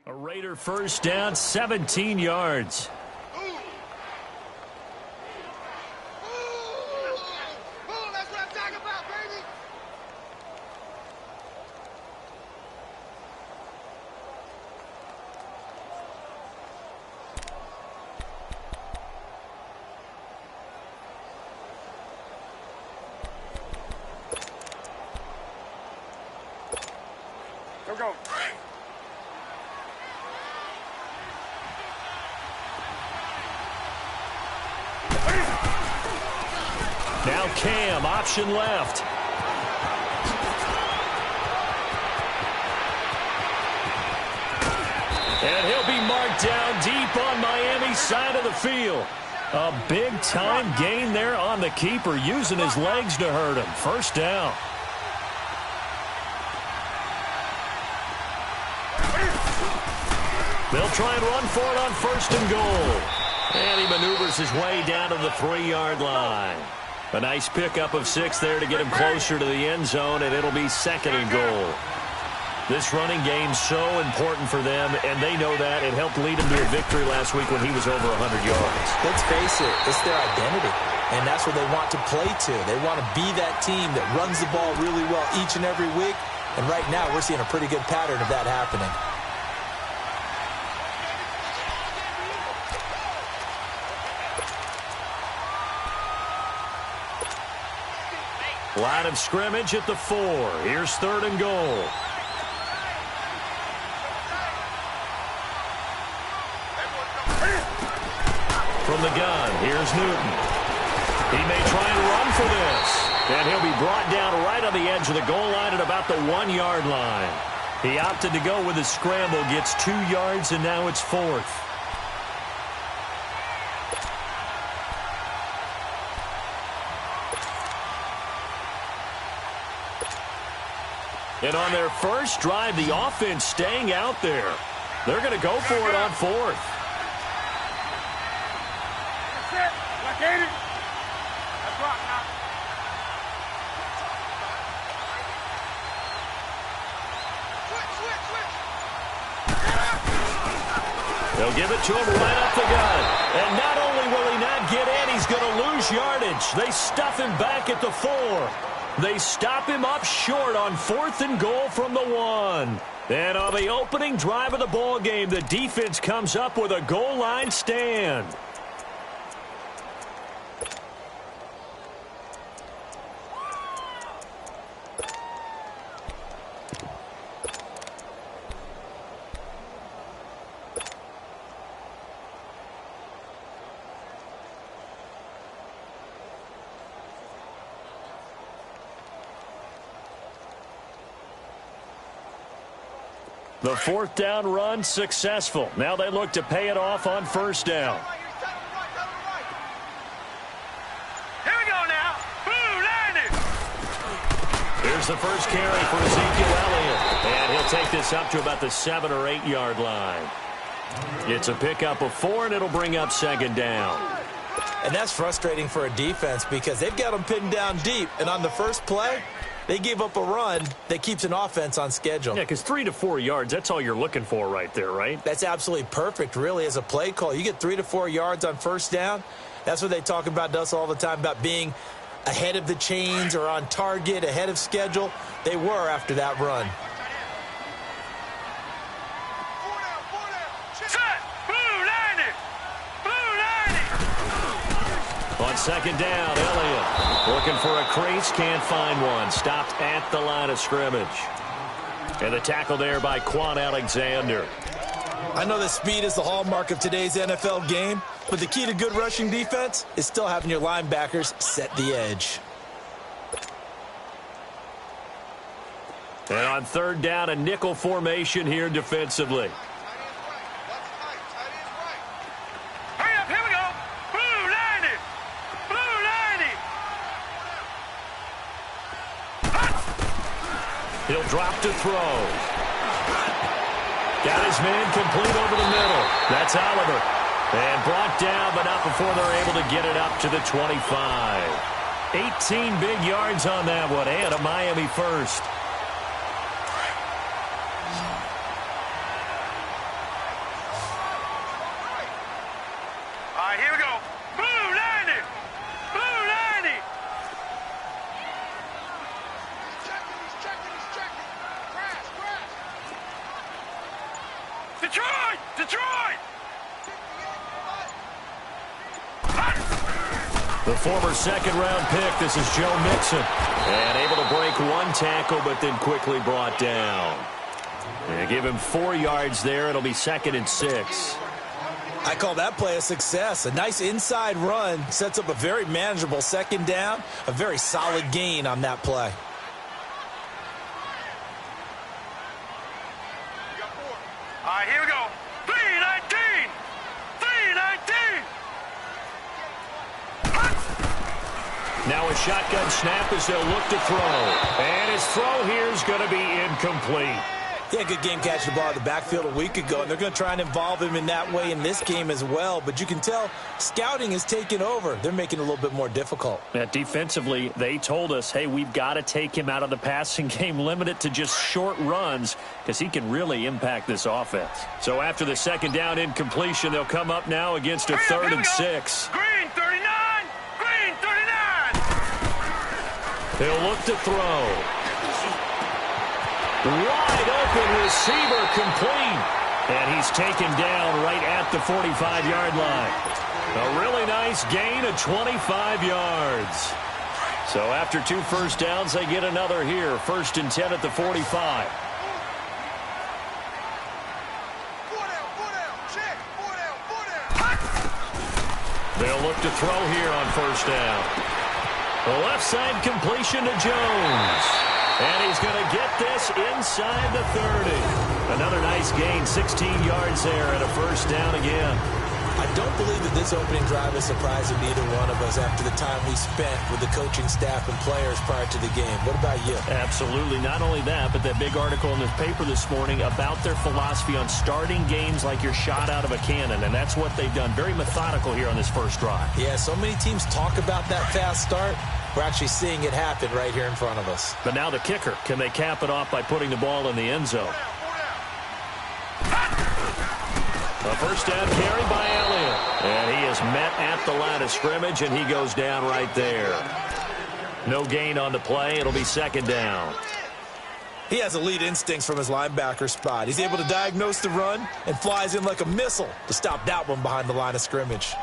A Raider first down, 17 yards. That's what I'm talking about, baby. Go. Now Cam, option left. And he'll be marked down deep on Miami's side of the field. A big-time gain there on the keeper, using his legs to hurt him. First down. They'll try and run for it on first and goal. And he maneuvers his way down to the 3-yard line. A nice pickup of 6 there to get him closer to the end zone, and it'll be second and goal. This running game's so important for them, and they know that. It helped lead him to a victory last week when he was over 100 yards. Let's face it, it's their identity, and that's what they want to play to. They want to be that team that runs the ball really well each and every week, and right now we're seeing a pretty good pattern of that happening. Line of scrimmage at the 4. Here's third and goal. From the gun, here's Newton. He may try and run for this. And he'll be brought down right on the edge of the goal line at about the 1-yard line. He opted to go with a scramble, gets 2 yards, and now it's 4th. And on their first drive, the offense staying out there. They're going to go for it on 4th. They'll give it to him right up the gun. And not only will he not get in, he's going to lose yardage. They stuff him back at the 4. They stop him up short on 4th and goal from the 1. And on the opening drive of the ball game, the defense comes up with a goal line stand. The 4th down run successful. Now they look to pay it off on first down. Here we go now. Boo, landed. Here's the first carry for Ezekiel Elliott. And he'll take this up to about the 7 or 8 yard line. It's a pickup of 4, and it'll bring up second down. And that's frustrating for a defense because they've got them pinned down deep. And on the first play, they gave up a run that keeps an offense on schedule. Yeah, because 3 to 4 yards, that's all you're looking for right there, right? That's absolutely perfect, really, as a play call. You get 3 to 4 yards on first down. That's what they talk about us all the time, about being ahead of the chains or on target, ahead of schedule. They were after that run. On second down, Elliott looking for a crease, can't find one. Stopped at the line of scrimmage. And the tackle there by Quan Alexander. I know that speed is the hallmark of today's NFL game, but the key to good rushing defense is still having your linebackers set the edge. And on third down, a nickel formation here defensively. He'll drop to throw. Got his man complete over the middle. That's Oliver. And brought down, but not before they're able to get it up to the 25. 18 big yards on that one, and a Miami 1st. former second-round pick. This is Joe Mixon. And able to break one tackle, but then quickly brought down. They give him 4 yards there. It'll be 2nd and 6. I call that play a success. A nice inside run sets up a very manageable second down. A very solid gain on that play. All right, here we go. 319! 319! Now a shotgun snap as they'll look to throw. And his throw here is going to be incomplete. He had a good game catching the ball at the backfield a week ago, and they're going to try and involve him in that way in this game as well. But you can tell scouting has taken over. They're making it a little bit more difficult. Yeah, defensively, they told us, hey, we've got to take him out of the passing game, limit it to just short runs, because he can really impact this offense. So after the second down incompletion, they'll come up now against a 3rd and 6. Green 39! Green 39! They'll look to throw. Wide open receiver complete. And he's taken down right at the 45-yard line. A really nice gain of 25 yards. So after 2 first downs, they get another here. 1st and 10 at the 45. They'll look to throw here on 1st down. The left side completion to Jones. And he's going to get this inside the 30. Another nice gain, 16 yards there, and a 1st down again. I don't believe that this opening drive is surprising to either one of us after the time we spent with the coaching staff and players prior to the game. What about you? Absolutely. Not only that, but that big article in the paper this morning about their philosophy on starting games like you're shot out of a cannon, and that's what they've done. Very methodical here on this first drive. Yeah, so many teams talk about that fast start. We're actually seeing it happen right here in front of us. But now the kicker. Can they cap it off by putting the ball in the end zone? A 1st down carry by Elliott. And he is met at the line of scrimmage, and he goes down right there. No gain on the play. It'll be 2nd down. He has elite instincts from his linebacker spot. He's able to diagnose the run and flies in like a missile to stop that one behind the line of scrimmage.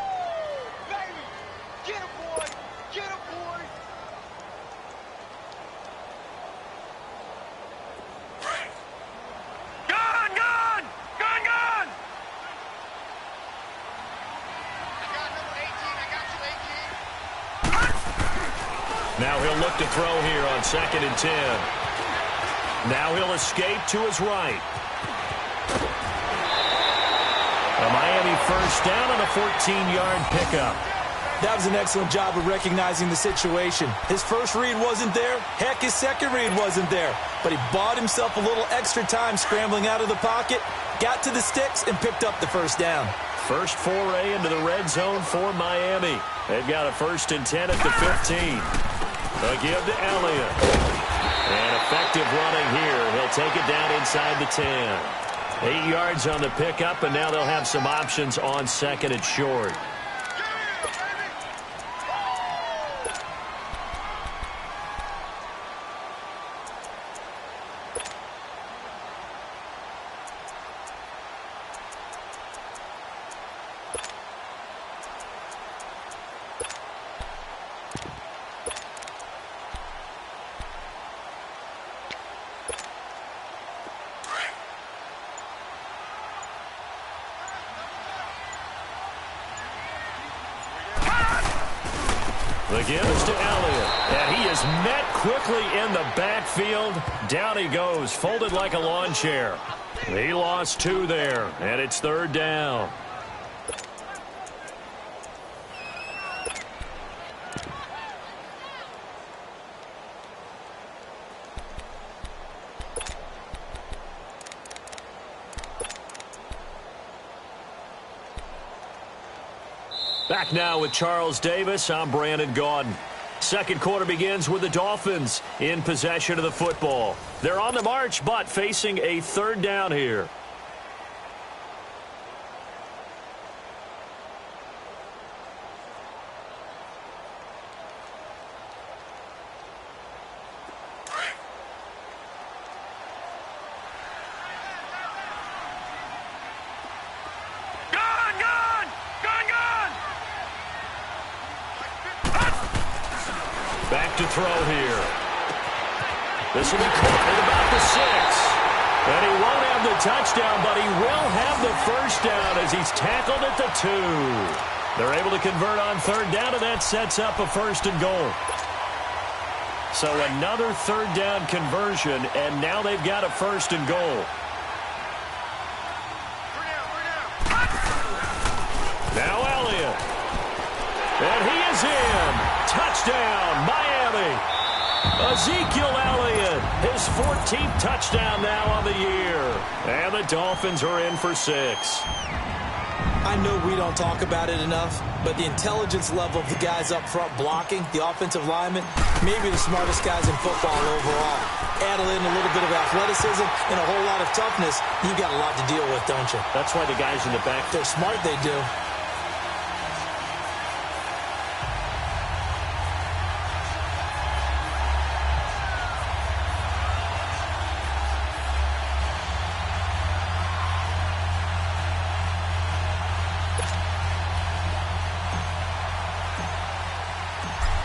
Now he'll look to throw here on 2nd and 10. Now he'll escape to his right. A Miami 1st down on a 14-yard pickup. That was an excellent job of recognizing the situation. His first read wasn't there. Heck, his second read wasn't there. But he bought himself a little extra time scrambling out of the pocket, got to the sticks, and picked up the 1st down. First foray into the red zone for Miami. They've got a 1st and 10 at the 15. A give to Elliott. And effective running here. He'll take it down inside the 10. 8 yards on the pickup, and now they'll have some options on 2nd and short. The give is to Elliott, and he is met quickly in the backfield. Down he goes, folded like a lawn chair. He lost 2 there, and it's 3rd down. Back now with Charles Davis. I'm Brandon Gaudin. Second quarter begins with the Dolphins in possession of the football. They're on the march, but facing a 3rd down here. Back to throw here. This will be caught at about the 6. And he won't have the touchdown, but he will have the first down as he's tackled at the 2. They're able to convert on third down, and that sets up a 1st and goal. So another third down conversion, and now they've got a 1st and goal. Now Elliott. And he is in. Touchdown, Miami. Ezekiel Elliott, his 14th touchdown now on the year. And the Dolphins are in for 6. I know we don't talk about it enough, but the intelligence level of the guys up front blocking, the offensive linemen, maybe the smartest guys in football overall. Add in a little bit of athleticism and a whole lot of toughness, you've got a lot to deal with, don't you? That's why the guys in the back, they're smart, they do.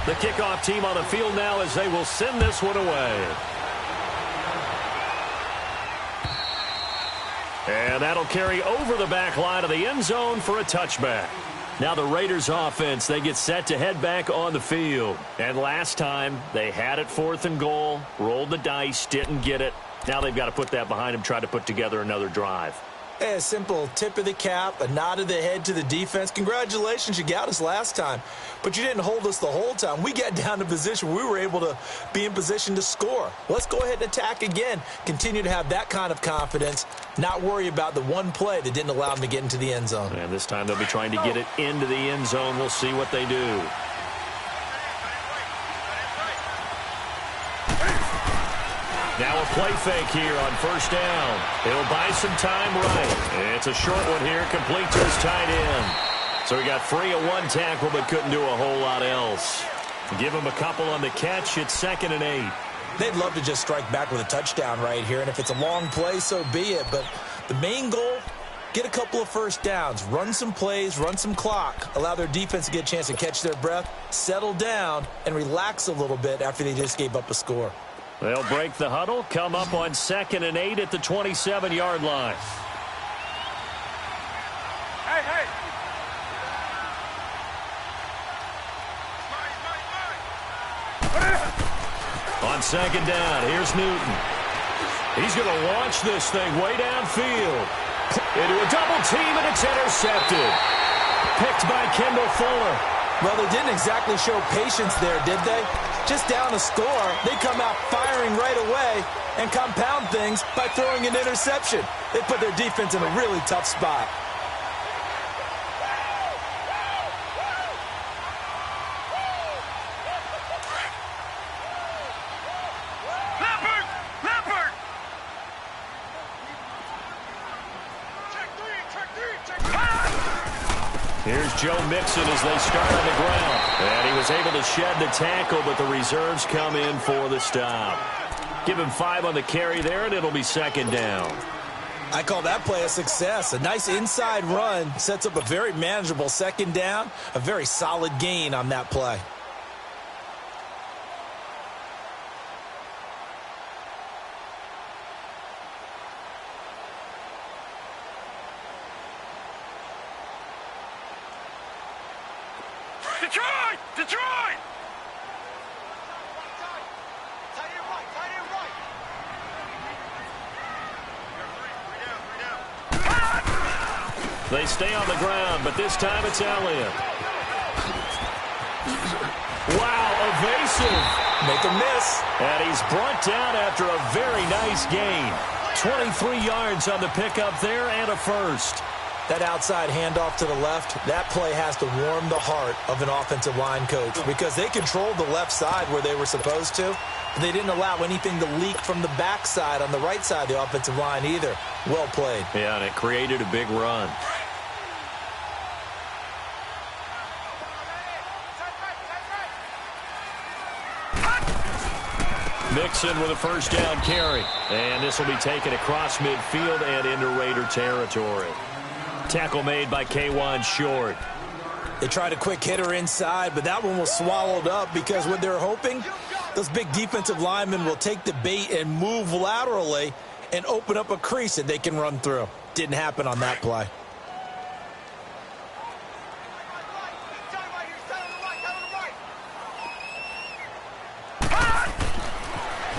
The kickoff team on the field now as they will send this one away. And that'll carry over the back line of the end zone for a touchback. Now the Raiders offense, they get set to head back on the field. And last time, they had it 4th and goal, rolled the dice, didn't get it. Now they've got to put that behind them, try to put together another drive. A simple tip of the cap, a nod of the head to the defense. Congratulations, you got us last time. But you didn't hold us the whole time. We got down to position where we were able to be in position to score. Let's go ahead and attack again. Continue to have that kind of confidence. Not worry about the one play that didn't allow them to get into the end zone. And this time they'll be trying to get it into the end zone. We'll see what they do. Now a play fake here on 1st down. He'll buy some time right. It's a short one here, complete to his tight end. So he got free of one tackle but couldn't do a whole lot else. Give him a couple on the catch. It's 2nd and 8. They'd love to just strike back with a touchdown right here, and if it's a long play, so be it. But the main goal, get a couple of 1st downs, run some plays, run some clock, allow their defense to get a chance to catch their breath, settle down, and relax a little bit after they just gave up a score. They'll break the huddle, come up on 2nd and 8 at the 27-yard line. Hey, hey. On 2nd down, here's Newton. He's going to launch this thing way downfield. Into a double team, and it's intercepted. Picked by Kendall Fuller. Well, they didn't exactly show patience there, did they? Just down a score, they come out firing right away and compound things by throwing an interception. They put their defense in a really tough spot. Leopard! Here's Joe Mixon as they start on the ground. And he was able to shed the tackle, but the reserves come in for the stop. Give him 5 on the carry there, and it'll be 2nd down. I call that play a success. A nice inside run sets up a very manageable 2nd down. A very solid gain on that play. Detroit! Detroit! They stay on the ground, but this time it's Elliott. Wow, evasive. Make a miss. And he's brought down after a very nice gain. 23 yards on the pickup there and a 1st. That outside handoff to the left, that play has to warm the heart of an offensive line coach because they controlled the left side where they were supposed to. But they didn't allow anything to leak from the backside on the right side of the offensive line either. Well played. Yeah, and it created a big run. Mixon with a 1st down carry. And this will be taken across midfield and into Raider territory. Tackle made by K'Wan Short. They tried a quick hitter inside, but that one was swallowed up because what they're hoping, those big defensive linemen will take the bait and move laterally and open up a crease that they can run through. Didn't happen on that play.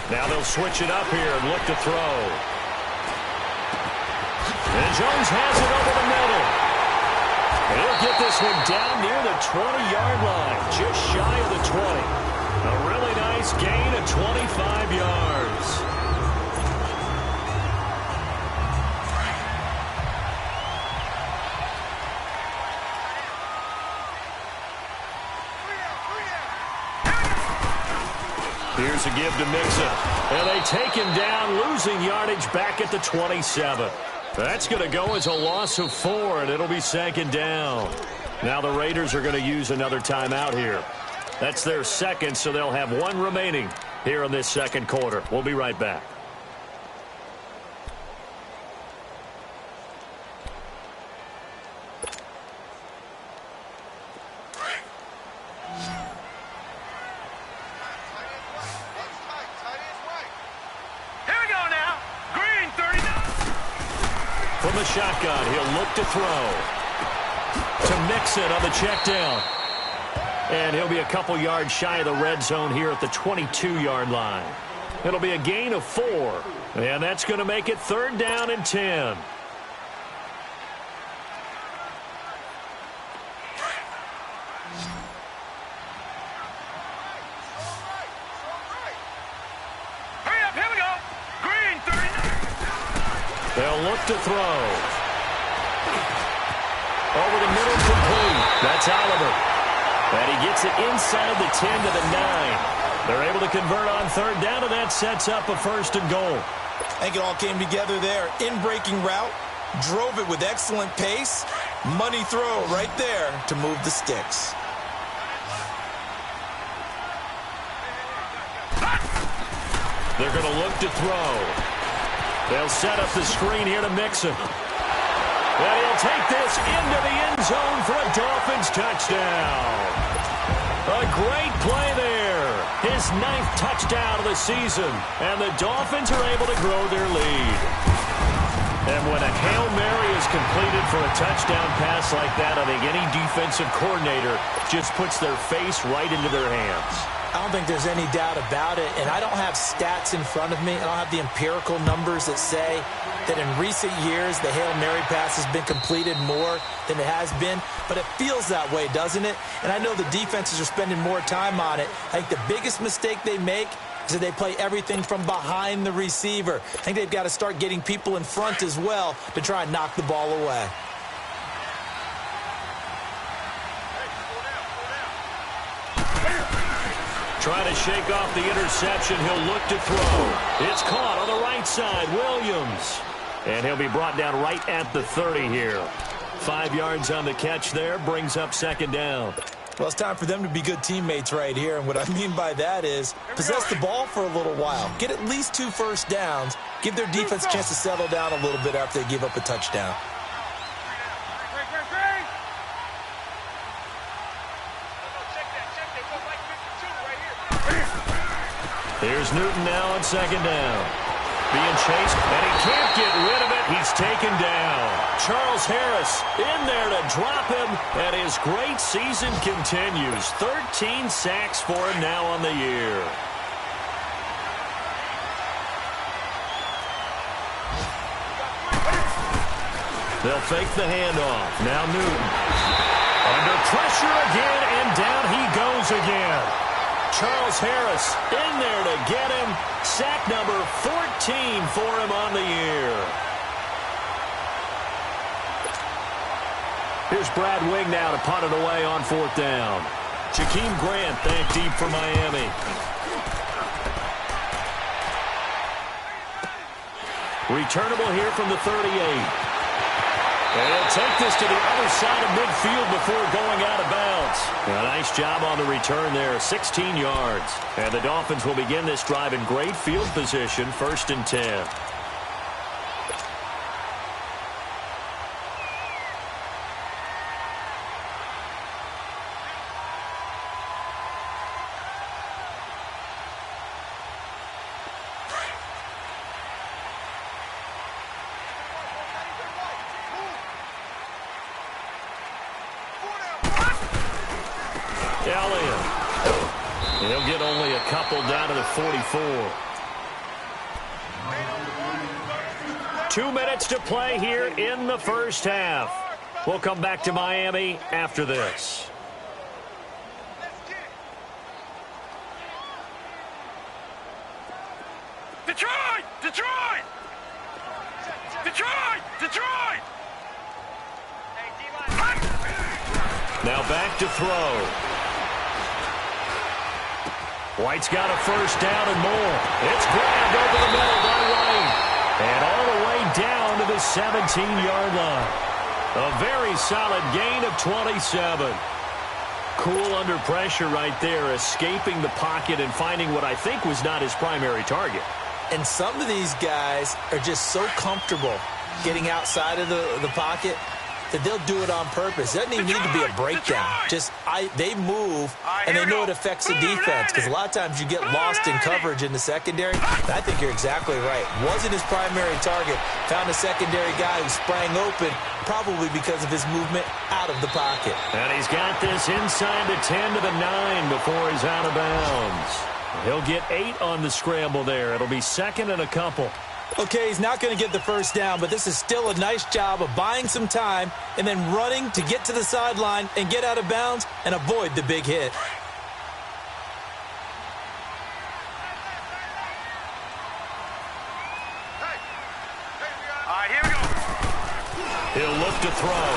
Now they'll switch it up here and look to throw. And Jones has it over the middle. He'll get this one down near the 20-yard line, just shy of the 20. A really nice gain of 25 yards. Here's a give to Mixon. And they take him down, losing yardage back at the 27. That's going to go as a loss of 4, and it'll be second down. Now the Raiders are going to use another timeout here. That's their second, so they'll have one remaining here in this second quarter. We'll be right back. From the shotgun, he'll look to throw. To Mixon on the check down. And he'll be a couple yards shy of the red zone here at the 22-yard line. It'll be a gain of 4. And that's going to make it third down and 10. They'll look to throw. Over the middle, complete. That's Oliver. And he gets it inside the 10 to the 9. They're able to convert on third down, and that sets up a first and goal. I think it all came together there. In-breaking route, drove it with excellent pace. Money throw right there to move the sticks. They're going to look to throw. They'll set up the screen here to Mixon. And he'll take this into the end zone for a Dolphins touchdown. A great play there. His 9th touchdown of the season. And the Dolphins are able to grow their lead. And when a Hail Mary is completed for a touchdown pass like that, I think any defensive coordinator just puts their face right into their hands. I don't think there's any doubt about it, and I don't have stats in front of me. I don't have the empirical numbers that say that in recent years the Hail Mary pass has been completed more than it has been, but it feels that way, doesn't it? And I know the defenses are spending more time on it. I think the biggest mistake they make is that they play everything from behind the receiver. I think they've got to start getting people in front as well to try and knock the ball away. Trying to shake off the interception. He'll look to throw. It's caught on the right side. Williams. And he'll be brought down right at the 30 here. 5 yards on the catch there. Brings up second down. Well, it's time for them to be good teammates right here. And what I mean by that is possess the ball for a little while. Get at least 2 first downs. Give their defense a chance to settle down a little bit after they give up a touchdown. Here's Newton now on second down. Being chased, and he can't get rid of it. He's taken down. Charles Harris in there to drop him, and his great season continues. 13 sacks for him now on the year. They'll fake the handoff. Now Newton. Under pressure again, and down he goes again. Charles Harris in there to get him. Sack number 14 for him on the year. Here's Brad Wing now to punt it away on fourth down. Jakeem Grant back deep for Miami. Returnable here from the 38. And he'll take this to the other side of midfield before going out of bounds. A nice job on the return there, 16 yards. And the Dolphins will begin this drive in great field position, 1st and 10. only a couple down to the 44. 2 minutes to play here in the first half. We'll come back to Miami after this. Detroit! Detroit! Detroit! Detroit! Now back to throw. White's got a first down and more. It's grabbed over the middle by White. And all the way down to the 17-yard line. A very solid gain of 27. Cool under pressure right there, escaping the pocket and finding what I think was not his primary target. And some of these guys are just so comfortable getting outside of the pocket that they'll do it on purpose. It doesn't even need to be a breakdown. Just they move, and they know it affects the defense, because a lot of times you get lost in coverage in the secondary. And I think you're exactly right. Wasn't his primary target. Found a secondary guy who sprang open, probably because of his movement out of the pocket. And he's got this inside the 10 to the 9 before he's out of bounds. He'll get 8 on the scramble there. It'll be second and a couple. Okay, he's not going to get the first down, but this is still a nice job of buying some time and then running to get to the sideline and get out of bounds and avoid the big hit. All right, here we go. He'll look to throw.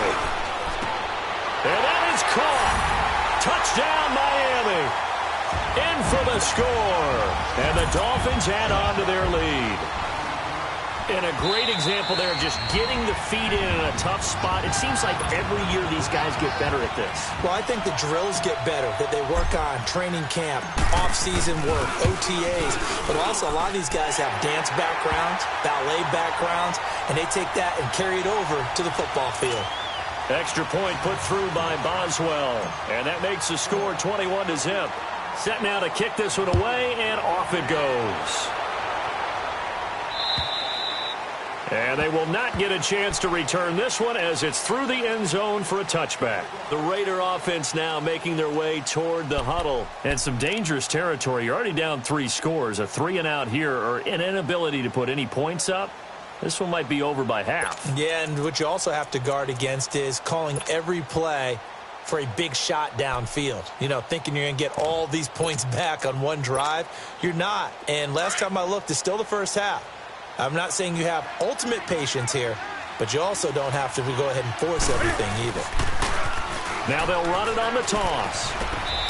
And that is caught. Touchdown, Miami. In for the score. And the Dolphins add on to their lead. And a great example there of just getting the feet in a tough spot. It seems like every year these guys get better at this. Well, I think the drills get better that they work on, training camp, off-season work, OTAs. But also a lot of these guys have dance backgrounds, ballet backgrounds, and they take that and carry it over to the football field. Extra point put through by Boswell. And that makes the score 21-0. Set now to kick this one away, and off it goes. And they will not get a chance to return this one as it's through the end zone for a touchback. The Raider offense now making their way toward the huddle. And some dangerous territory. You're already down 3 scores. A 3-and-out here or an inability to put any points up. This one might be over by half. Yeah, and what you also have to guard against is calling every play for a big shot downfield. You know, thinking you're going to get all these points back on one drive. You're not. And last time I looked, it's still the first half. I'm not saying you have ultimate patience here, but you also don't have to go ahead and force everything either. Now they'll run it on the toss.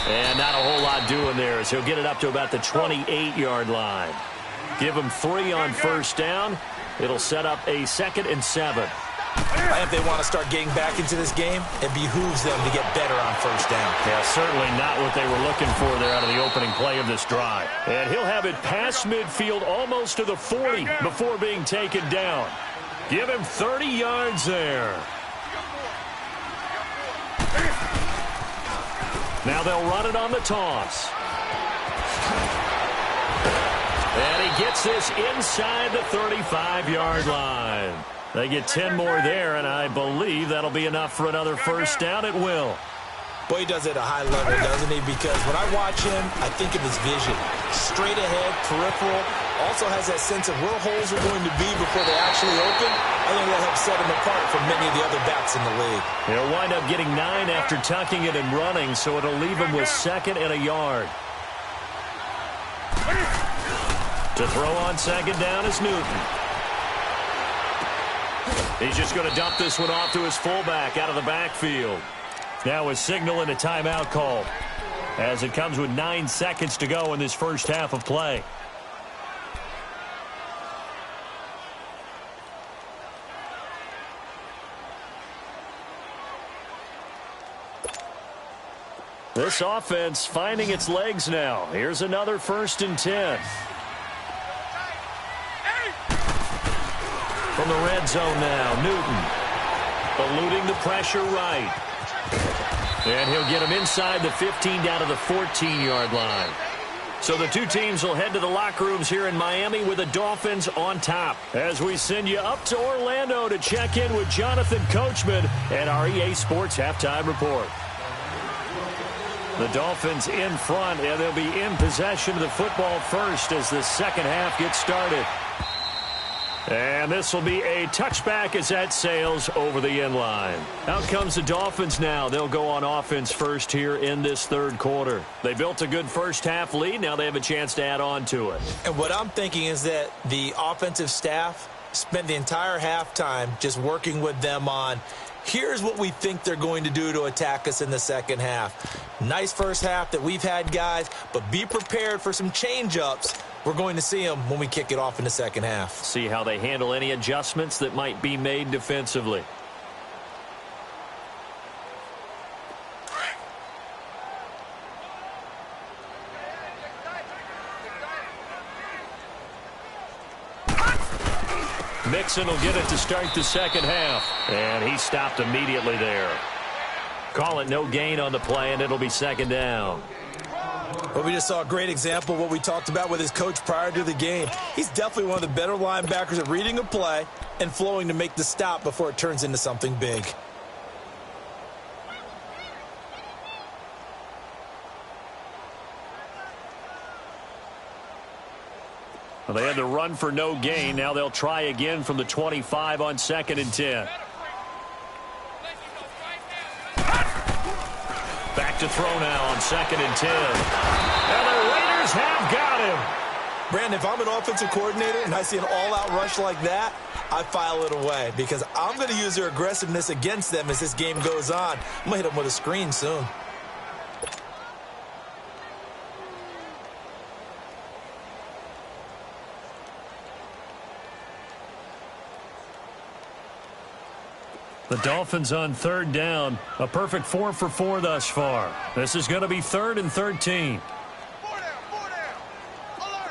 And not a whole lot doing there as he'll get it up to about the 28-yard line. Give him 3 on first down. It'll set up a 2nd and 7. If they want to start getting back into this game, it behooves them to get better on first down. Yeah, certainly not what they were looking for there out of the opening play of this drive. And he'll have it past midfield almost to the 40 before being taken down. Give him 30 yards there. Now they'll run it on the toss. And he gets this inside the 35-yard line. They get 10 more there, and I believe that'll be enough for another first down. It will. Boy, he does it at a high level, doesn't he? Because when I watch him, I think of his vision. Straight ahead, peripheral. Also has that sense of where holes are going to be before they actually open. I think that'll help set him apart from many of the other backs in the league. He'll wind up getting 9 after tucking it and running, so it'll leave him with 2nd and a yard. To throw on 2nd down is Newton. He's just going to dump this one off to his fullback out of the backfield. Now a signal and a timeout call as it comes with 9 seconds to go in this first half of play. This offense finding its legs now. Here's another 1st and 10. From the red zone now, Newton eluding the pressure right. And he'll get him inside the 15 down to the 14-yard line. So the two teams will head to the locker rooms here in Miami with the Dolphins on top. As we send you up to Orlando to check in with Jonathan Coachman and our EA Sports Halftime Report. The Dolphins in front, and they'll be in possession of the football first as the second half gets started. And this will be a touchback as that sails over the end line. Out comes the Dolphins now. They'll go on offense first here in this third quarter. They built a good first half lead. Now they have a chance to add on to it. And what I'm thinking is that the offensive staff spent the entire halftime just working with them on, here's what we think they're going to do to attack us in the second half. Nice first half that we've had, guys, but be prepared for some change-ups. We're going to see them when we kick it off in the second half. See how they handle any adjustments that might be made defensively. Mixon will get it to start the second half. And he stopped immediately there. Call it no gain on the play, and it'll be second down. Well, we just saw a great example of what we talked about with his coach prior to the game. He's definitely one of the better linebackers at reading a play and flowing to make the stop before it turns into something big. Well, they had to run for no gain. Now they'll try again from the 25 on 2nd and 10. Back to throw now on 2nd and 10. And the Raiders have got him. Brandon, if I'm an offensive coordinator and I see an all-out rush like that, I file it away because I'm going to use their aggressiveness against them as this game goes on. I'm going to hit them with a screen soon. The Dolphins on third down. A perfect 4 for 4 thus far. This is going to be 3rd and 13. 4 down, 4 down. Alert.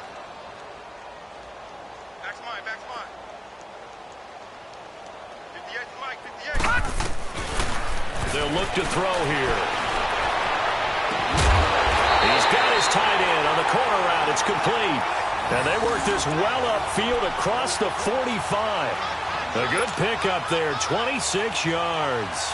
Back's mine, back's mine. 58 to Mike, 58. They'll look to throw here. He's got his tight end on the corner route. It's complete. And they work this well upfield across the 45. A good pickup there, 26 yards.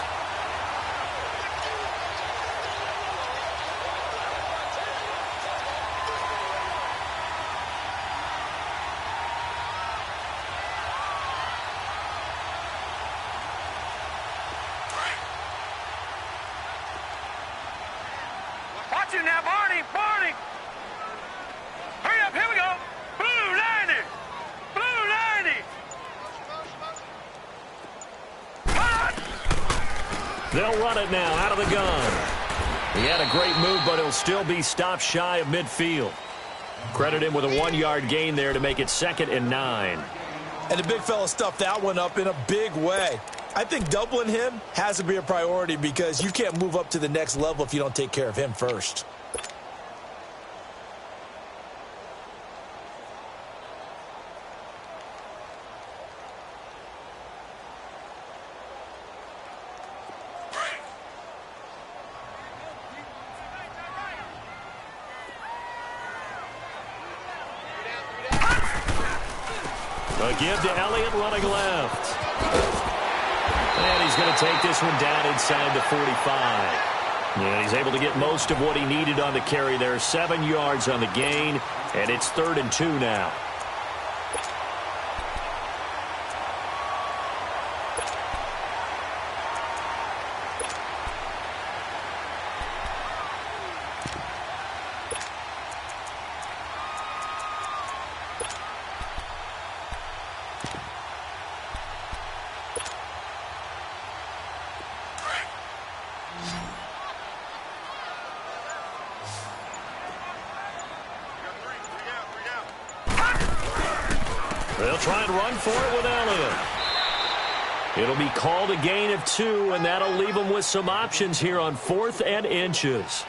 Watch it now, Barney, Barney. Hurry up, here we go. Blue 90. Blue 90. They'll run it now out of the gun. He had a great move, but he'll still be stopped shy of midfield. Credit him with a 1-yard gain there to make it 2nd and 9. And the big fella stuffed that one up in a big way. I think doubling him has to be a priority because you can't move up to the next level if you don't take care of him first. A give to Elliott running left. And he's going to take this one down inside the 45. Yeah, he's able to get most of what he needed on the carry there. 7 yards on the gain, and it's 3rd and 2 now. They'll try and run for it with Elliott. It'll be called a gain of 2, and that'll leave them with some options here on 4th and inches.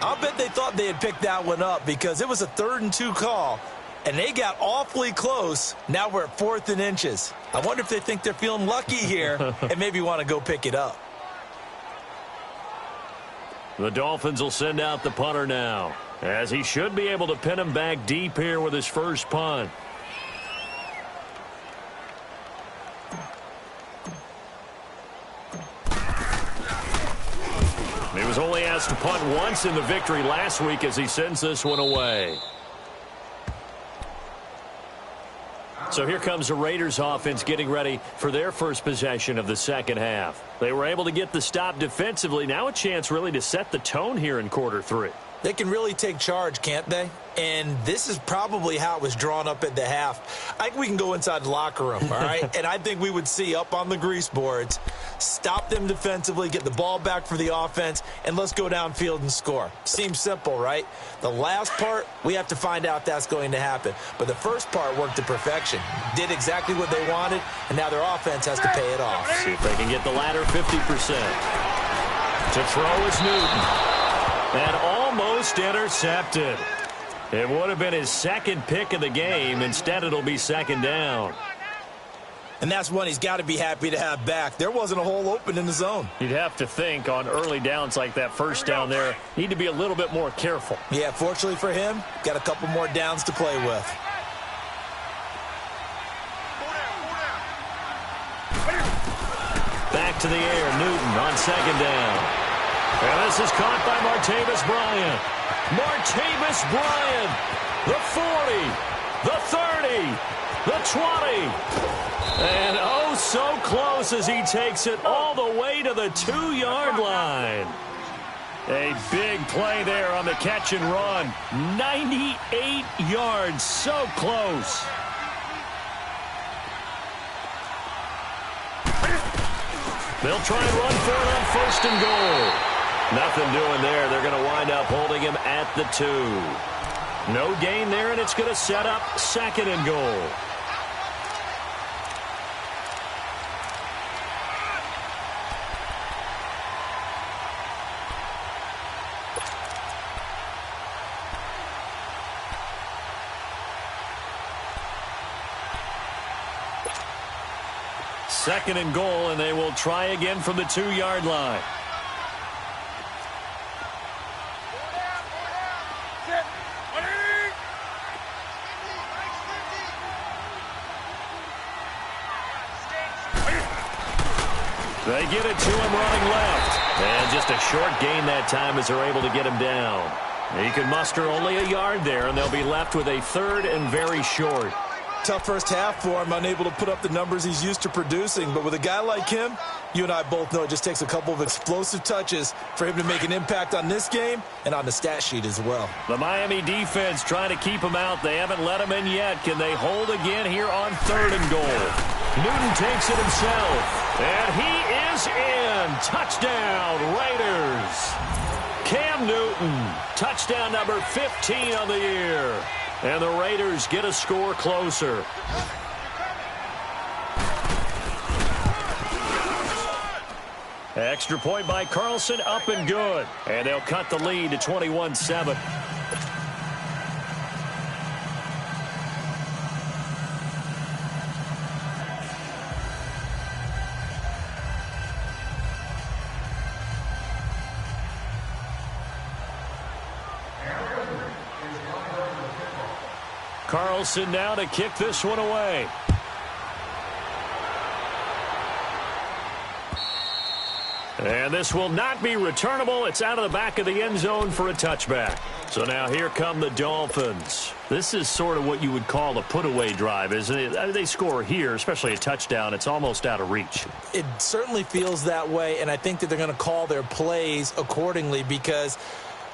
I'll bet they thought they had picked that one up because it was a 3rd and 2 call, and they got awfully close. Now we're at 4th and inches. I wonder if they think they're feeling lucky here and maybe want to go pick it up. The Dolphins will send out the punter now, as he should be able to pin him back deep here with his first punt. He was only asked to punt once in the victory last week as he sends this one away. So here comes the Raiders offense getting ready for their first possession of the second half. They were able to get the stop defensively. Now a chance really to set the tone here in quarter three. They can really take charge, can't they? And this is probably how it was drawn up at the half. I think we can go inside the locker room, all right? And I think we would see up on the grease boards, stop them defensively, get the ball back for the offense, and let's go downfield and score. Seems simple, right? The last part, we have to find out if that's going to happen. But the first part worked to perfection. Did exactly what they wanted, and now their offense has to pay it off. See if they can get the latter 50%. To throw is Newton. And almost intercepted. It would have been his second pick of the game. Instead, it'll be second down. And that's one he's got to be happy to have back. There wasn't a hole open in the zone. You'd have to think on early downs like that first down there, need to be a little bit more careful. Yeah, fortunately for him, got a couple more downs to play with. Back to the air, Newton on second down. And this is caught by Martavis Bryant. Martavis Bryant, the 40, the 30, the 20. And oh, so close as he takes it all the way to the 2-yard line. A big play there on the catch and run. 98 yards, so close. They'll try and run for it on first and goal. Nothing doing there. They're going to wind up holding him at the 2. No gain there, and it's going to set up second and goal. Second and goal, and they will try again from the 2-yard line. They get it to him running left. And just a short gain that time as they're able to get him down. He can muster only a yard there, and they'll be left with a third and very short. Tough first half for him, unable to put up the numbers he's used to producing. But with a guy like him, you and I both know it just takes a couple of explosive touches for him to make an impact on this game and on the stat sheet as well. The Miami defense trying to keep him out. They haven't let him in yet. Can they hold again here on third and goal? Newton takes it himself, and he is in. Touchdown, Raiders. Cam Newton, touchdown number 15 on the year. And the Raiders get a score closer. Extra point by Carlson, up and good. And they'll cut the lead to 21-7. Carlson now to kick this one away. And this will not be returnable. It's out of the back of the end zone for a touchback. So now here come the Dolphins. This is sort of what you would call a put-away drive, isn't it? They score here, especially a touchdown. It's almost out of reach. It certainly feels that way, and I think that they're going to call their plays accordingly because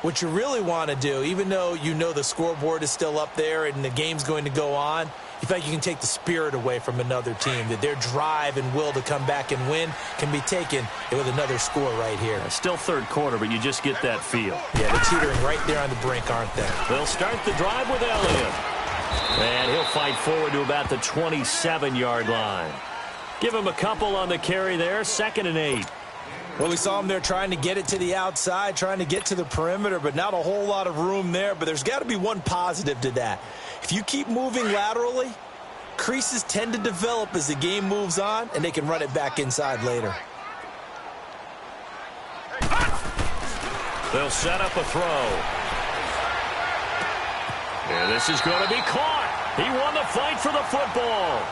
what you really want to do, even though you know the scoreboard is still up there and the game's going to go on, you feel like you can take the spirit away from another team, that their drive and will to come back and win can be taken with another score right here. Still third quarter, but you just get that feel. Yeah, they're teetering right there on the brink, aren't they? They'll start the drive with Elliott. And he'll fight forward to about the 27-yard line. Give him a couple on the carry there, 2nd and 8. Well, we saw him there trying to get it to the outside, trying to get to the perimeter, but not a whole lot of room there. But there's got to be one positive to that. If you keep moving laterally, creases tend to develop as the game moves on, and they can run it back inside later. They'll set up a throw. And this is going to be caught. He won the fight for the football.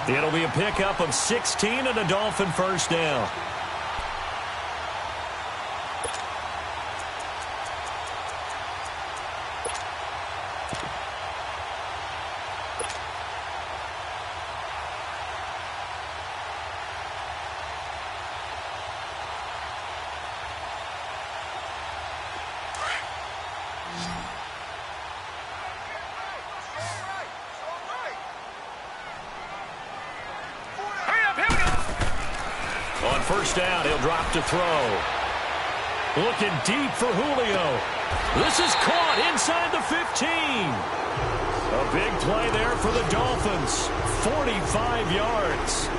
It'll be a pickup of 16 and a Dolphin first down. first down. He'll drop to throw. Looking deep for Julio. This is caught inside the 15. A big play there for the Dolphins. 45 yards.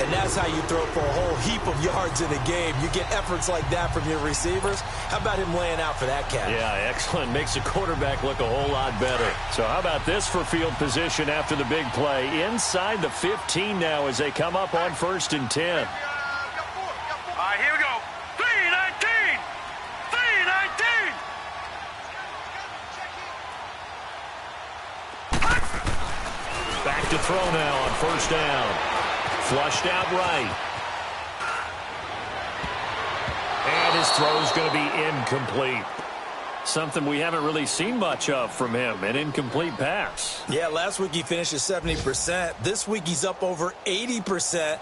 And that's how you throw for a whole heap of yards in a game. You get efforts like that from your receivers. How about him laying out for that catch? Yeah, excellent. Makes the quarterback look a whole lot better. So how about this for field position after the big play? Inside the 15 now as they come up on 1st and 10. All right, here we go. 3-19. 3-19. Back to throw now on 1st down. Flushed out right. And his throw is going to be incomplete. Something we haven't really seen much of from him, an incomplete pass. Yeah, last week he finished at 70%. This week he's up over 80%.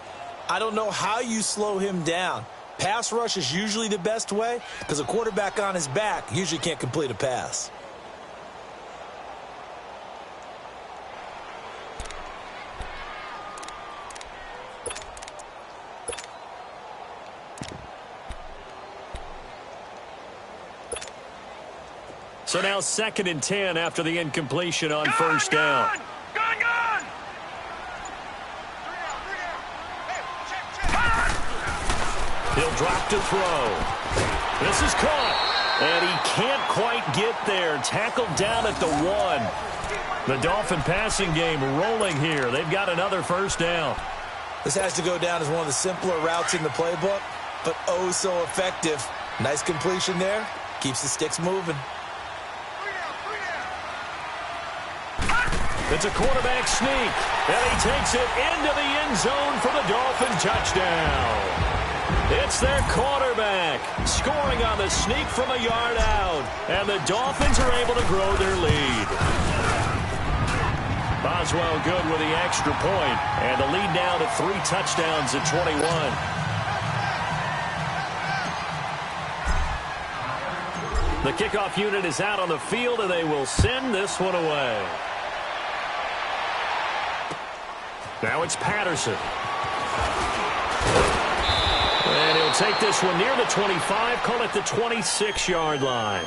I don't know how you slow him down. Pass rush is usually the best way because a quarterback on his back usually can't complete a pass. So now 2nd and 10 after the incompletion on 1st down. Gone! He'll drop to throw. This is caught. And he can't quite get there. Tackled down at the 1. The Dolphin passing game rolling here. They've got another 1st down. This has to go down as one of the simpler routes in the playbook, but oh so effective. Nice completion there. Keeps the sticks moving. It's a quarterback sneak, and he takes it into the end zone for the Dolphin touchdown. It's their quarterback scoring on the sneak from a yard out, and the Dolphins are able to grow their lead. Boswell good with the extra point, and the lead now to 3 touchdowns at 21. The kickoff unit is out on the field, and they will send this one away. Now it's Patterson. And he'll take this one near the 25, call it the 26-yard line.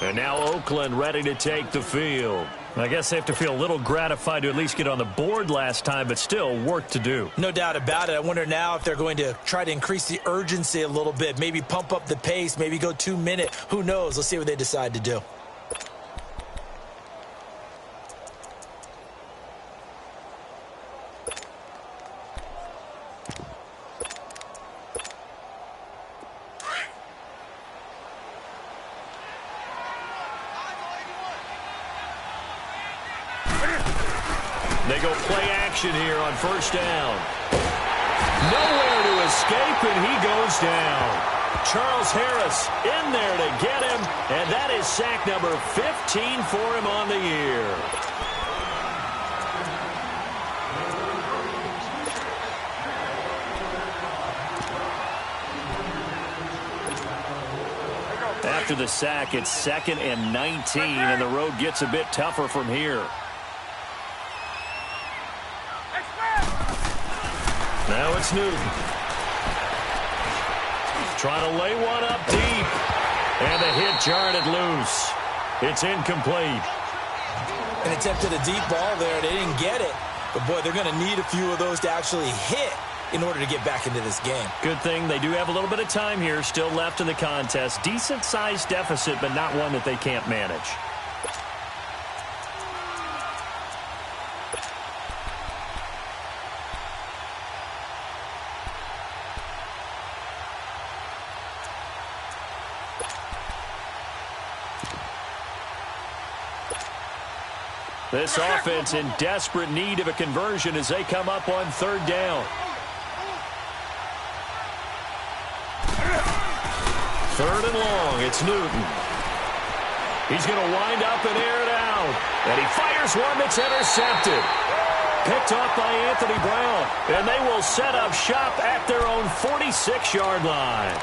And now Oakland ready to take the field. I guess they have to feel a little gratified to at least get on the board last time, but still work to do. No doubt about it. I wonder now if they're going to try to increase the urgency a little bit, maybe pump up the pace, maybe go 2-minute. Who knows? Let's see what they decide to do. They go play action here on 1st down. Nowhere to escape, and he goes down. Charles Harris in there to get him, and that is sack number 15 for him on the year. After the sack, it's 2nd and 19, and the road gets a bit tougher from here. Now it's Newton. Trying to lay one up deep. And the hit jarred it loose. It's incomplete. And attempted a deep ball there. They didn't get it. But, boy, they're going to need a few of those to actually hit in order to get back into this game. Good thing they do have a little bit of time here still left in the contest. Decent-sized deficit, but not one that they can't manage. This offense in desperate need of a conversion as they come up on 3rd down. 3rd and long, it's Newton. He's going to wind up and air it out. And he fires one that's intercepted. Picked off by Anthony Brown. And they will set up shop at their own 46-yard line.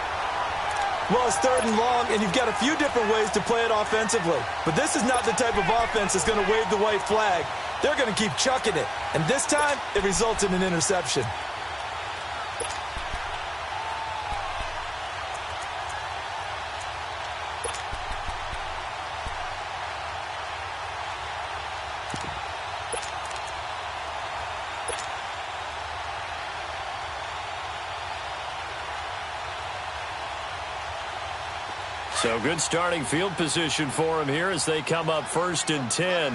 Well, it's 3rd and long, and you've got a few different ways to play it offensively. But this is not the type of offense that's going to wave the white flag. They're going to keep chucking it. And this time, it results in an interception. So good starting field position for him here as they come up 1st and 10.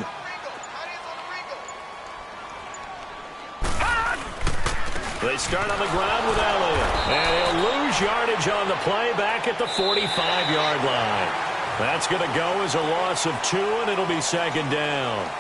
They start on the ground with Elliott. And he'll lose yardage on the play back at the 45-yard line. That's going to go as a loss of 2, and it'll be 2nd down.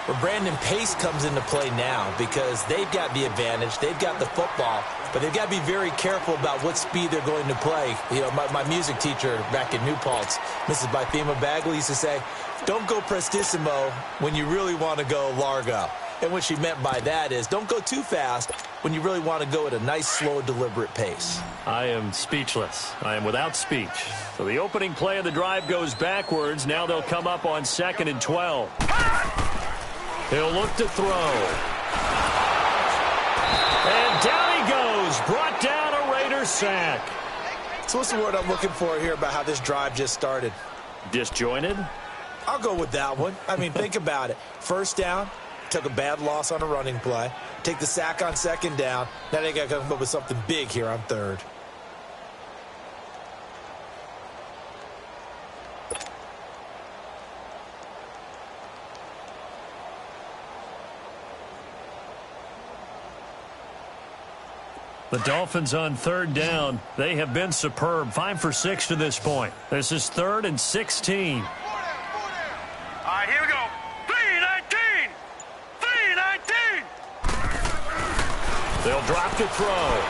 Well, Brandon, pace comes into play now because they've got the advantage. They've got the football, but they've got to be very careful about what speed they're going to play. You know, my music teacher back in New Paltz, Mrs. Bythema Bagley, used to say, don't go prestissimo when you really want to go largo. And what she meant by that is don't go too fast when you really want to go at a nice, slow, deliberate pace. I am speechless. I am without speech. So the opening play of the drive goes backwards. Now they'll come up on 2nd and 12. He'll look to throw. And down he goes. Brought down a Raider sack. So what's the word I'm looking for here about how this drive just started? Disjointed? I'll go with that one. I mean, think about it. 1st down, took a bad loss on a running play. Take the sack on 2nd down. Now they got to come up with something big here on 3rd. The Dolphins on 3rd down. They have been superb. 5 for 6 to this point. This is 3rd and 16. All right, here we go. 3-19. 3-19. They'll drop to throw.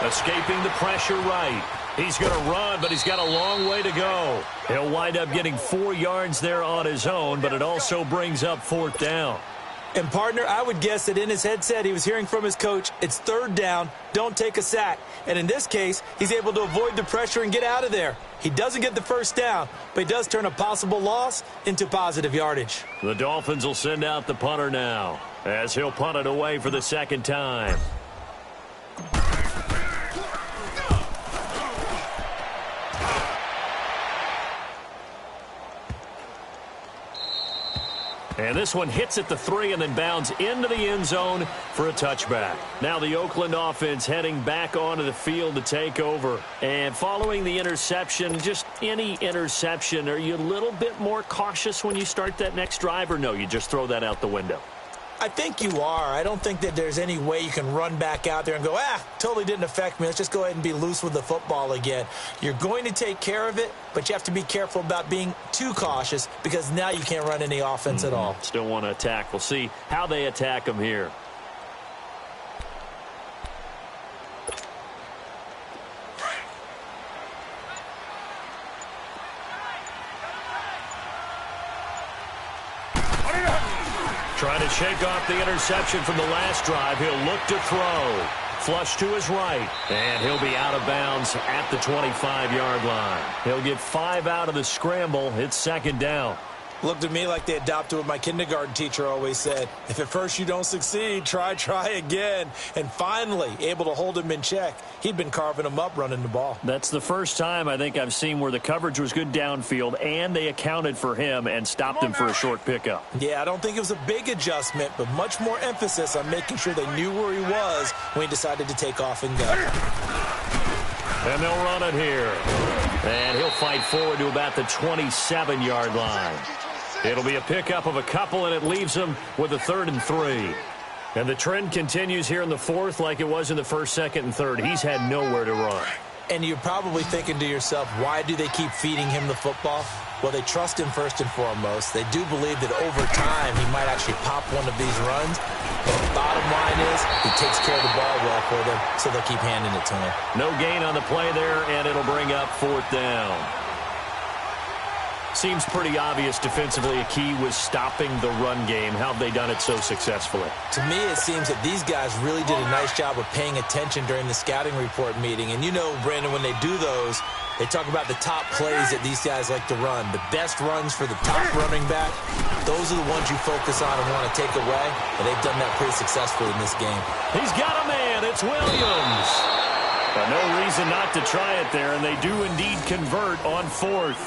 Escaping the pressure right. He's going to run, but he's got a long way to go. He'll wind up getting 4 yards there on his own, but it also brings up 4th down. And, partner, I would guess that in his headset he was hearing from his coach, it's 3rd down, don't take a sack. And in this case, he's able to avoid the pressure and get out of there. He doesn't get the 1st down, but he does turn a possible loss into positive yardage. The Dolphins will send out the punter now as he'll punt it away for the 2nd time. And this one hits at the 3 and then bounds into the end zone for a touchback. Now the Oakland offense heading back onto the field to take over. And following the interception, just any interception, are you a little bit more cautious when you start that next drive, or no, you just throw that out the window? I think you are. I don't think that there's any way you can run back out there and go, totally didn't affect me. Let's just go ahead and be loose with the football again. You're going to take care of it, but you have to be careful about being too cautious because now you can't run any offense at all. Still want to attack. We'll see how they attack them here. Trying to shake off the interception from the last drive. He'll look to throw. Flush to his right. And he'll be out of bounds at the 25-yard line. He'll get 5 out of the scramble. It's 2nd down. Looked at me like they adopted what my kindergarten teacher always said. If at first you don't succeed, try again. And finally, able to hold him in check. He'd been carving him up running the ball. That's the first time I think I've seen where the coverage was good downfield and they accounted for him and stopped him for a short pickup. Yeah, I don't think it was a big adjustment, but much more emphasis on making sure they knew where he was when he decided to take off and go. And they'll run it here. And he'll fight forward to about the 27-yard line. It'll be a pickup of a couple, and it leaves them with a 3rd and 3. And the trend continues here in the 4th like it was in the 1st, 2nd, and 3rd. He's had nowhere to run. And you're probably thinking to yourself, why do they keep feeding him the football? Well, they trust him first and foremost. They do believe that over time he might actually pop one of these runs. But the bottom line is he takes care of the ball well for them, so they'll keep handing it to him. No gain on the play there, and it'll bring up 4th down. Seems pretty obvious defensively a key was stopping the run game. How have they done it so successfully? To me, it seems that these guys really did a nice job of paying attention during the scouting report meeting. And you know, Brandon, when they do those, they talk about the top plays that these guys like to run. The best runs for the top running back, those are the ones you focus on and want to take away. And they've done that pretty successfully in this game. He's got a man. It's Williams. But no reason not to try it there, and they do indeed convert on 4th.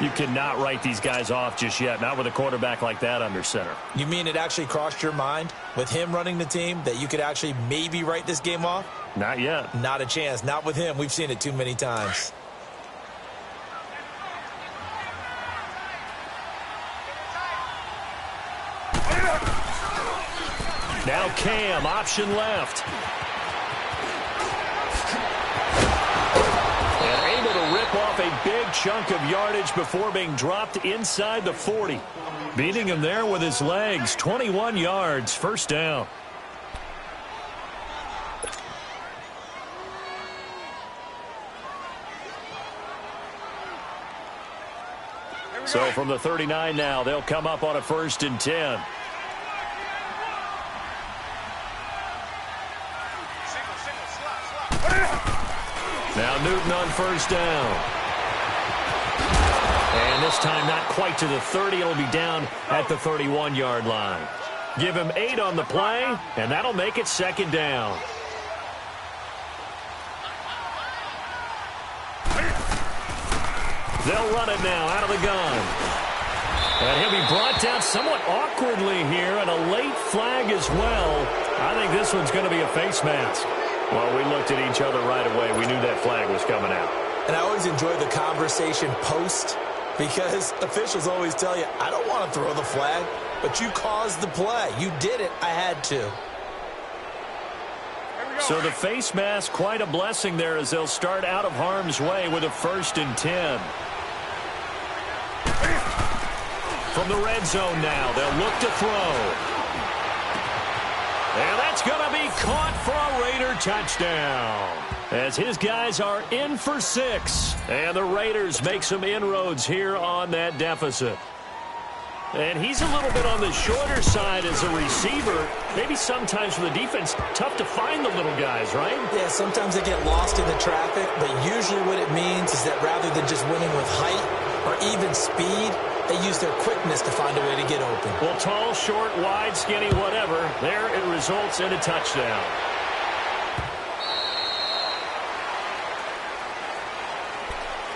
You cannot write these guys off just yet, not with a quarterback like that under center. You mean it actually crossed your mind with him running the team that you could actually maybe write this game off? Not yet. Not a chance. Not with him. We've seen it too many times. Now Cam, option left. And able to rip off a big chunk of yardage before being dropped inside the 40. Beating him there with his legs. 21 yards, first down. So from the 39 now, they'll come up on a 1st and 10. Now Newton on 1st down. And this time not quite to the 30. It'll be down at the 31-yard line. Give him 8 on the play, and that'll make it 2nd down. They'll run it now out of the gun. And he'll be brought down somewhat awkwardly here, and a late flag as well. I think this one's going to be a face mask. Well, we looked at each other right away. We knew that flag was coming out. And I always enjoy the conversation post because officials always tell you, I don't want to throw the flag, but you caused the play. You did it. I had to. So the face mask, quite a blessing there as they'll start out of harm's way with a 1st and 10. From the red zone now, they'll look to throw. And that's going to be caught for a Raider touchdown. As his guys are in for 6. And the Raiders make some inroads here on that deficit. And he's a little bit on the shorter side as a receiver. Maybe sometimes for the defense, tough to find the little guys, right? Yeah, sometimes they get lost in the traffic, but usually what it means is that rather than just winning with height or even speed, they use their quickness to find a way to get open. Well, tall, short, wide, skinny, whatever, there it results in a touchdown.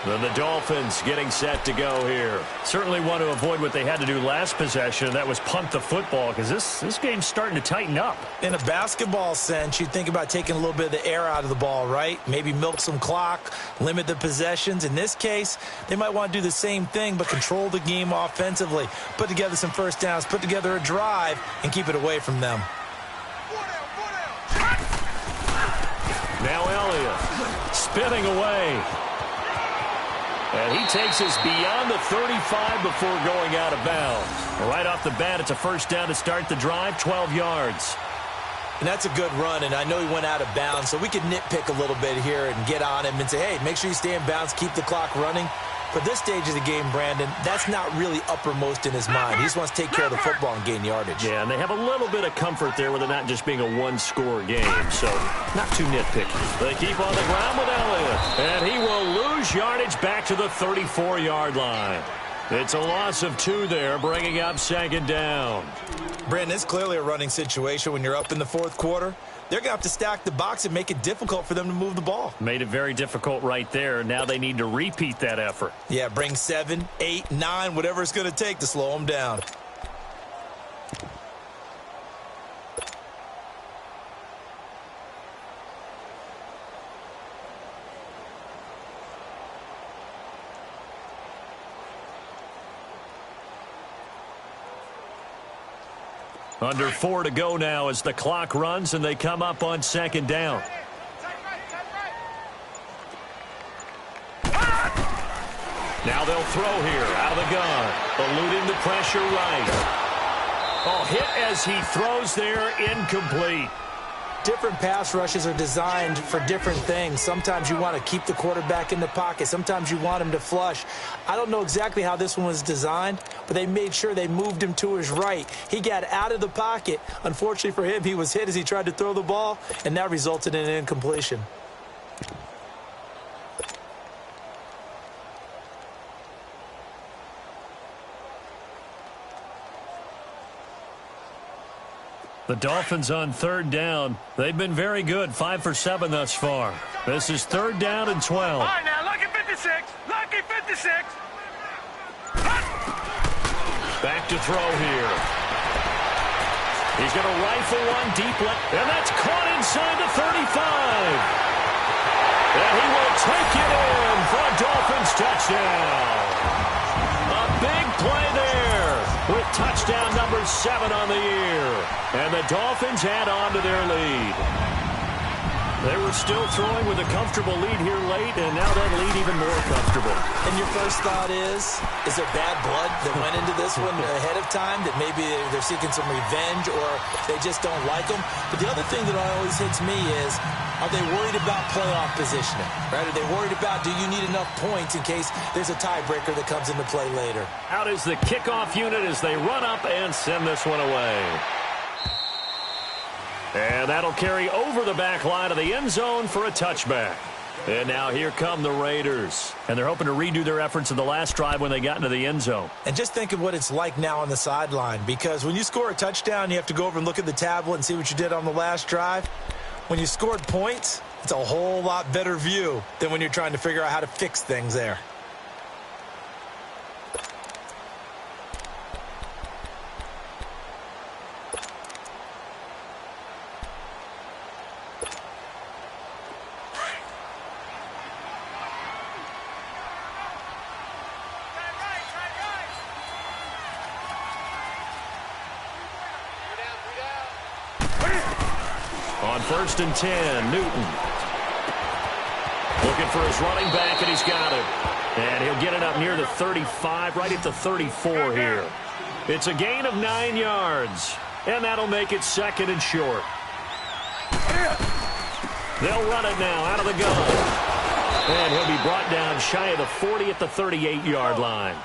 Then the Dolphins getting set to go here. Certainly want to avoid what they had to do last possession, and that was punt the football, because this game's starting to tighten up. In a basketball sense, you think about taking a little bit of the air out of the ball, right? Maybe milk some clock, limit the possessions. In this case, they might want to do the same thing, but control the game offensively. Put together some first downs, put together a drive, and keep it away from them. Now Elliott spinning away. And he takes us beyond the 35 before going out of bounds. Right off the bat, it's a first down to start the drive, 12 yards. And that's a good run, and I know he went out of bounds, so we could nitpick a little bit here and get on him and say, hey, make sure you stay in bounds, keep the clock running. But this stage of the game, Brandon, that's not really uppermost in his mind. He just wants to take care of the football and gain yardage. Yeah, and they have a little bit of comfort there with it not just being a one-score game, so not too nitpicky. They keep on the ground with Elliott, and he will lose yardage back to the 34-yard line. It's a loss of 2 there, bringing up 2nd down. Brandon, it's clearly a running situation when you're up in the 4th quarter. They're going to have to stack the box and make it difficult for them to move the ball. Made it very difficult right there. Now they need to repeat that effort. Yeah, bring 7, 8, 9, whatever it's going to take to slow them down. Under 4 to go now as the clock runs and they come up on 2nd down. Now they'll throw here out of the gun. Eluding the pressure right. Oh, hit as he throws there, incomplete. Different pass rushes are designed for different things. Sometimes you want to keep the quarterback in the pocket. Sometimes you want him to flush. I don't know exactly how this one was designed, but they made sure they moved him to his right. He got out of the pocket. Unfortunately for him, he was hit as he tried to throw the ball, and that resulted in an incompletion. The Dolphins on 3rd down. They've been very good, 5 for 7 thus far. This is 3rd down and 12. All right, now, lucky 56. Lucky 56. Back to throw here. He's going to rifle one deep left, and that's caught inside the 35. And he will take it in for a Dolphins touchdown. A big play there with touchdown number 7 on the year. And the Dolphins add on to their lead. They were still throwing with a comfortable lead here late, and now that lead even more comfortable. And your first thought is there bad blood that went into this one ahead of time, that maybe they're seeking some revenge or they just don't like them? But the other thing that always hits me is, are they worried about playoff positioning? Right? Are they worried about, do you need enough points in case there's a tiebreaker that comes into play later? Out is the kickoff unit as they run up and send this one away. And that'll carry over the back line of the end zone for a touchback. And now here come the Raiders. And they're hoping to redo their efforts in the last drive when they got into the end zone. And just think of what it's like now on the sideline, because when you score a touchdown, you have to go over and look at the tablet and see what you did on the last drive. When you scored points, it's a whole lot better view than when you're trying to figure out how to fix things there. On 1st and 10, Newton. Looking for his running back, and he's got it. And he'll get it up near the 35, right at the 34 here. It's a gain of 9 yards, and that'll make it 2nd and short. They'll run it now out of the gun. And he'll be brought down shy of the 40 at the 38-yard line.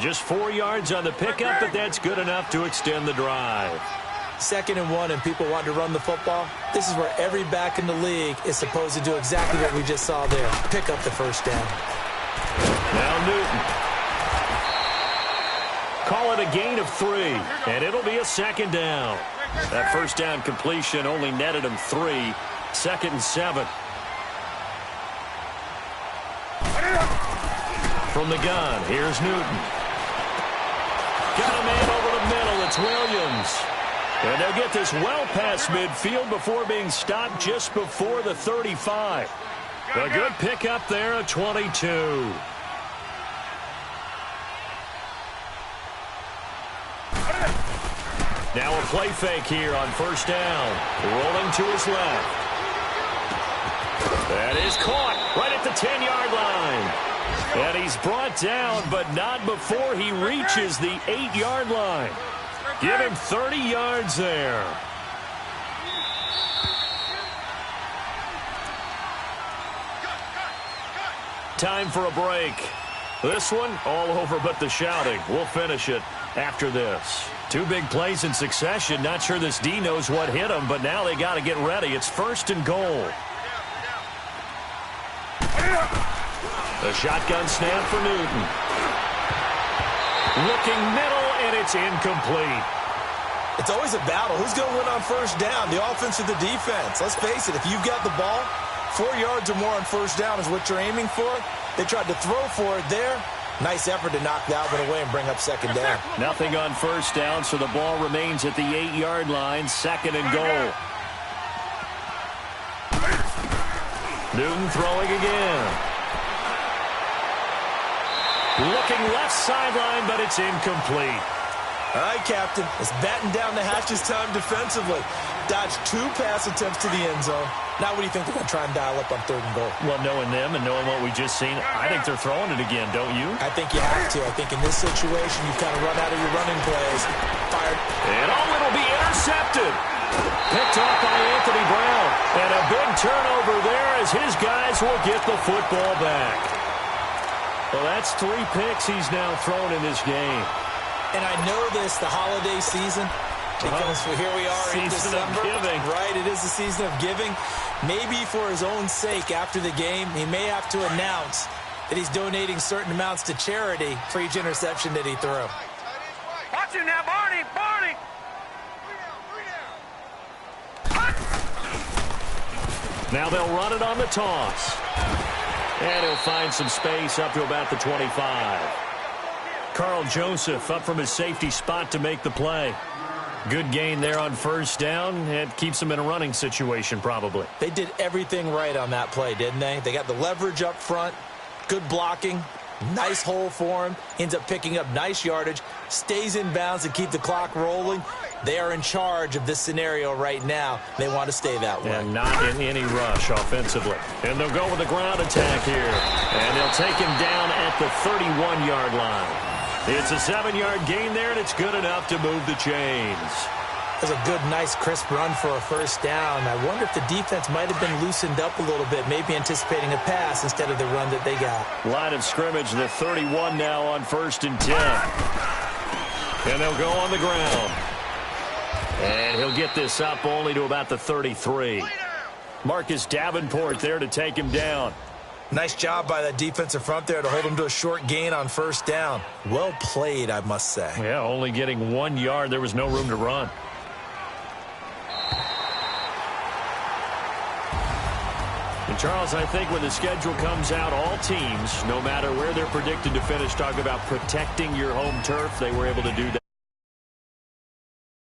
Just 4 yards on the pickup, but that's good enough to extend the drive. 2nd and 1 and people want to run the football. This is where every back in the league is supposed to do exactly what we just saw there. Pick up the first down. Now Newton. Call it a gain of 3, and it'll be a 2nd down. That first down completion only netted him 3. 2nd and 7. From the gun, here's Newton. Got a man over the middle. It's Williams. And they'll get this well past midfield before being stopped just before the 35. A good pickup there at 22. Now a play fake here on 1st down. Rolling to his left. That is caught right at the 10-yard line. And he's brought down, but not before he reaches the 8-yard line. Give him 30 yards there. Time for a break. This one, all over but the shouting. We'll finish it after this. 2 big plays in succession. Not sure this D knows what hit him, but now they got to get ready. It's 1st and goal. The shotgun snap for Newton. Looking middle, and it's incomplete. It's always a battle. Who's going to win on 1st down, the offense or the defense? Let's face it, if you've got the ball, 4 yards or more on 1st down is what you're aiming for. They tried to throw for it there. Nice effort to knock that one away and bring up 2nd down. Nothing on 1st down, so the ball remains at the 8-yard line, 2nd and goal. Newton throwing again. Looking left sideline, but it's incomplete. All right, Captain. It's batten down the hatches time defensively. Dodged 2 pass attempts to the end zone. Now what do you think they're going to try and dial up on 3rd and goal? Well, knowing them and knowing what we just seen, I think they're throwing it again, don't you? I think you have to. I think in this situation, you've kind of run out of your running plays. Fired. And it'll be intercepted. Picked off by Anthony Brown. And a big turnover there as his guys will get the football back. Well, that's 3 picks he's now thrown in this game. And I know this, the holiday season, because here we are in December. Season of giving. Right, it is the season of giving. Maybe for his own sake after the game, he may have to announce that he's donating certain amounts to charity for each interception that he threw. Watch him now, Barney! Barney! Now they'll run it on the toss. And he'll find some space up to about the 25. Carl Joseph up from his safety spot to make the play. Good gain there on first down. It keeps them in a running situation probably. They did everything right on that play, didn't they? They got the leverage up front, good blocking, nice hole for him, ends up picking up nice yardage, stays in bounds to keep the clock rolling. They are in charge of this scenario right now. They want to stay that way. And not in any rush offensively. And they'll go with a ground attack here. And they'll take him down at the 31-yard line. It's a 7-yard gain there, and it's good enough to move the chains. That's a good, nice, crisp run for a first down. I wonder if the defense might have been loosened up a little bit, maybe anticipating a pass instead of the run that they got. Line of scrimmage, the 31 now on 1st and 10. And they'll go on the ground. And he'll get this up only to about the 33. Marcus Davenport there to take him down. Nice job by that defensive front there to hold him to a short gain on first down. Well played, I must say. Yeah, only getting 1 yard. There was no room to run. And Charles, I think when the schedule comes out, all teams, no matter where they're predicted to finish, talk about protecting your home turf. They were able to do that.